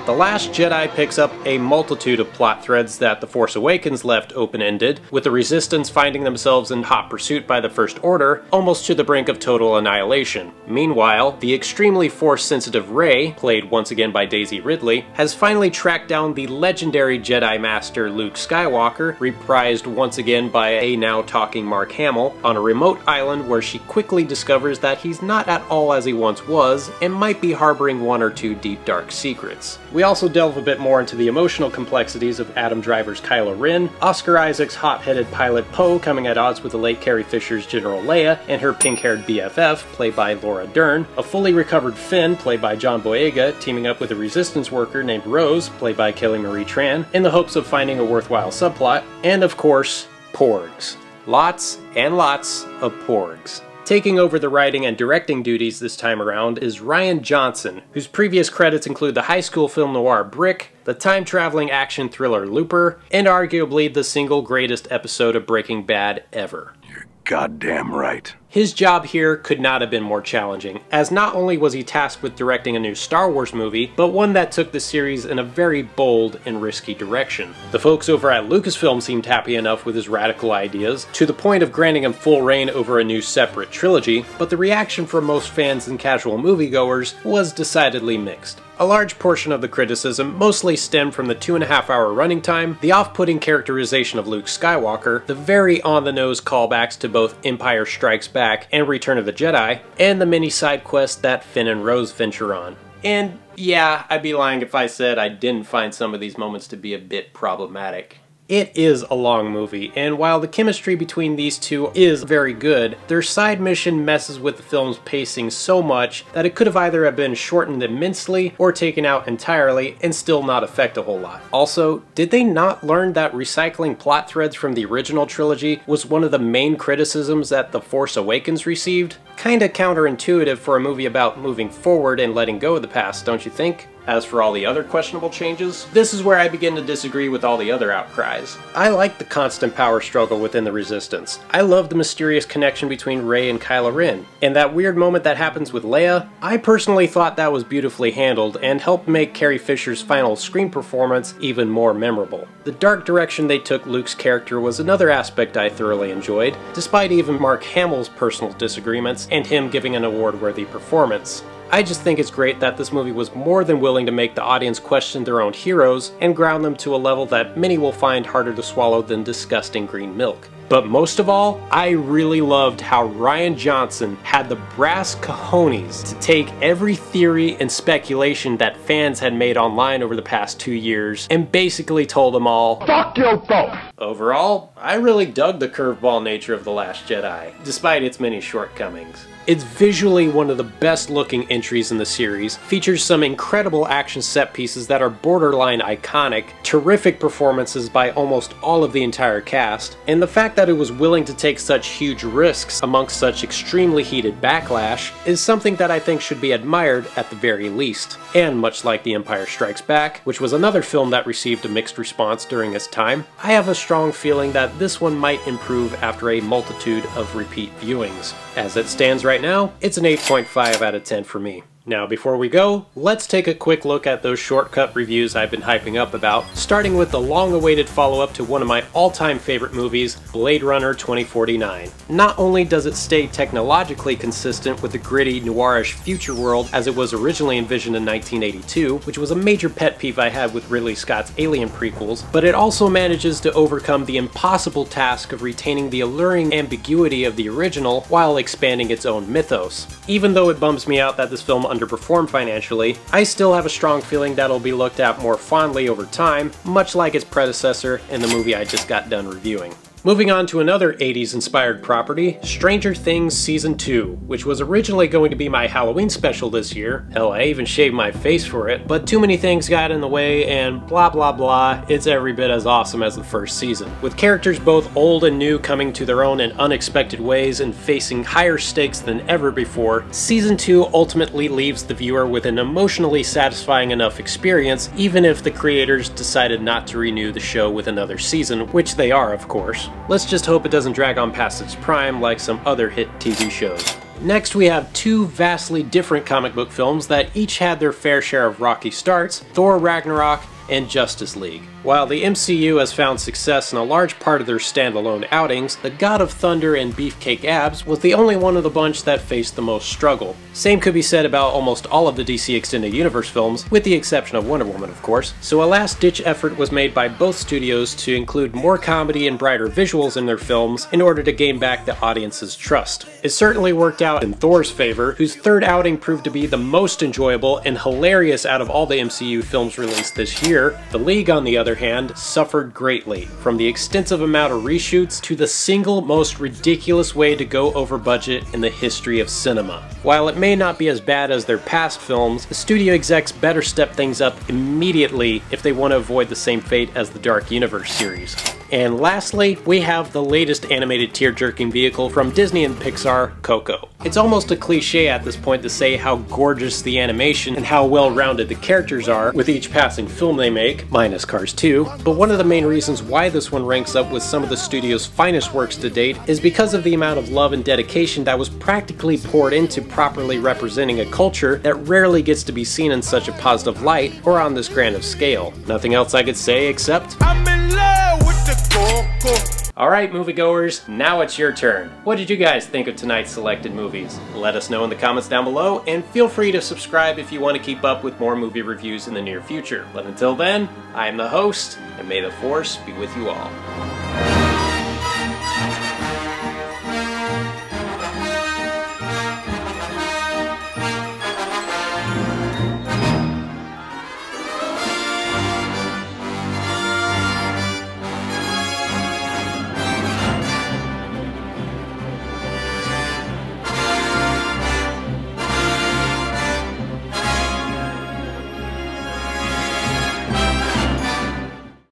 The Last Jedi picks up a multitude of plot threads that The Force Awakens left open-ended, with the Resistance finding themselves in hot pursuit by the First Order, almost to the brink of total annihilation. Meanwhile, the extremely Force-sensitive Rey, played once again by Daisy Ridley, has finally tracked down the legendary Jedi Master Luke Skywalker, reprised once again by a now talking Mark Hamill, on a remote island where she quickly discovers that he's not at all as he once was, and might be harboring one or two deep dark secrets. We also delve a bit more into the emotional complexities of Adam Driver's Kylo Ren, Oscar Isaac's hot-headed pilot Poe coming at odds with the late Carrie Fisher's General Leia and her pink-haired BFF, played by Laura Dern, a fully recovered Finn, played by John Boyega, teaming up with a Resistance worker named Rose, played by Kelly Marie Tran, in the hopes of finding a worthwhile subplot, and of course, Porgs. Lots and lots of Porgs. Taking over the writing and directing duties this time around is Rian Johnson, whose previous credits include the high school film noir Brick, the time-traveling action thriller Looper, and arguably the single greatest episode of Breaking Bad ever. You're goddamn right. His job here could not have been more challenging, as not only was he tasked with directing a new Star Wars movie, but one that took the series in a very bold and risky direction. The folks over at Lucasfilm seemed happy enough with his radical ideas, to the point of granting him full reign over a new separate trilogy, but the reaction from most fans and casual moviegoers was decidedly mixed. A large portion of the criticism mostly stemmed from the 2.5-hour running time, the off-putting characterization of Luke Skywalker, the very on-the-nose callbacks to both Empire Strikes Back and Return of the Jedi, and the many side quests that Finn and Rose venture on. And yeah, I'd be lying if I said I didn't find some of these moments to be a bit problematic. It is a long movie, and while the chemistry between these two is very good, their side mission messes with the film's pacing so much that it could have either have been shortened immensely or taken out entirely and still not affect a whole lot. Also, did they not learn that recycling plot threads from the original trilogy was one of the main criticisms that The Force Awakens received? Kinda counterintuitive for a movie about moving forward and letting go of the past, don't you think? As for all the other questionable changes, this is where I begin to disagree with all the other outcries. I like the constant power struggle within the Resistance. I love the mysterious connection between Rey and Kylo Ren. And that weird moment that happens with Leia, I personally thought that was beautifully handled and helped make Carrie Fisher's final screen performance even more memorable. The dark direction they took Luke's character was another aspect I thoroughly enjoyed, despite even Mark Hamill's personal disagreements and him giving an award-worthy performance. I just think it's great that this movie was more than willing to make the audience question their own heroes and ground them to a level that many will find harder to swallow than disgusting green milk. But most of all, I really loved how Rian Johnson had the brass cojones to take every theory and speculation that fans had made online over the past 2 years and basically told them all, "Fuck you both!" Overall, I really dug the curveball nature of The Last Jedi, despite its many shortcomings. It's visually one of the best looking entries in the series, features some incredible action set pieces that are borderline iconic, terrific performances by almost all of the entire cast, and the fact that it was willing to take such huge risks amongst such extremely heated backlash is something that I think should be admired at the very least. And much like The Empire Strikes Back, which was another film that received a mixed response during its time, I have a strong feeling that this one might improve after a multitude of repeat viewings. As it stands right now, it's an 8.5 out of 10 for me. Now before we go, let's take a quick look at those shortcut reviews I've been hyping up about, starting with the long-awaited follow-up to one of my all-time favorite movies, Blade Runner 2049. Not only does it stay technologically consistent with the gritty, noirish future world as it was originally envisioned in 1982, which was a major pet peeve I had with Ridley Scott's Alien prequels, but it also manages to overcome the impossible task of retaining the alluring ambiguity of the original while expanding its own mythos. Even though it bums me out that this film underperformed financially, I still have a strong feeling that it'll be looked at more fondly over time, much like its predecessor in the movie I just got done reviewing. Moving on to another 80s inspired property, Stranger Things Season 2, which was originally going to be my Halloween special this year. Hell, I even shaved my face for it, but too many things got in the way and blah blah blah, it's every bit as awesome as the first season. With characters both old and new coming to their own in unexpected ways and facing higher stakes than ever before, Season 2 ultimately leaves the viewer with an emotionally satisfying enough experience, even if the creators decided not to renew the show with another season, which they are of course. Let's just hope it doesn't drag on past its prime like some other hit TV shows. Next, we have two vastly different comic book films that each had their fair share of rocky starts: Thor Ragnarok and Justice League. While the MCU has found success in a large part of their standalone outings, the God of Thunder and Beefcake Abs was the only one of the bunch that faced the most struggle. Same could be said about almost all of the DC Extended Universe films, with the exception of Wonder Woman, of course. So a last-ditch effort was made by both studios to include more comedy and brighter visuals in their films in order to gain back the audience's trust. It certainly worked out in Thor's favor, whose third outing proved to be the most enjoyable and hilarious out of all the MCU films released this year. The League, on the other hand, suffered greatly, from the extensive amount of reshoots to the single most ridiculous way to go over budget in the history of cinema. While it may not be as bad as their past films, the studio execs better step things up immediately if they want to avoid the same fate as the Dark Universe series. And lastly, we have the latest animated tear-jerking vehicle from Disney and Pixar, Coco. It's almost a cliche at this point to say how gorgeous the animation and how well-rounded the characters are with each passing film they make, minus Cars 2, but one of the main reasons why this one ranks up with some of the studio's finest works to date is because of the amount of love and dedication that was practically poured into properly representing a culture that rarely gets to be seen in such a positive light or on this grand of scale. Nothing else I could say except I'm in love with the Coco. Alright moviegoers, now it's your turn. What did you guys think of tonight's selected movies? Let us know in the comments down below, and feel free to subscribe if you want to keep up with more movie reviews in the near future. But until then, I am the host, and may the Force be with you all.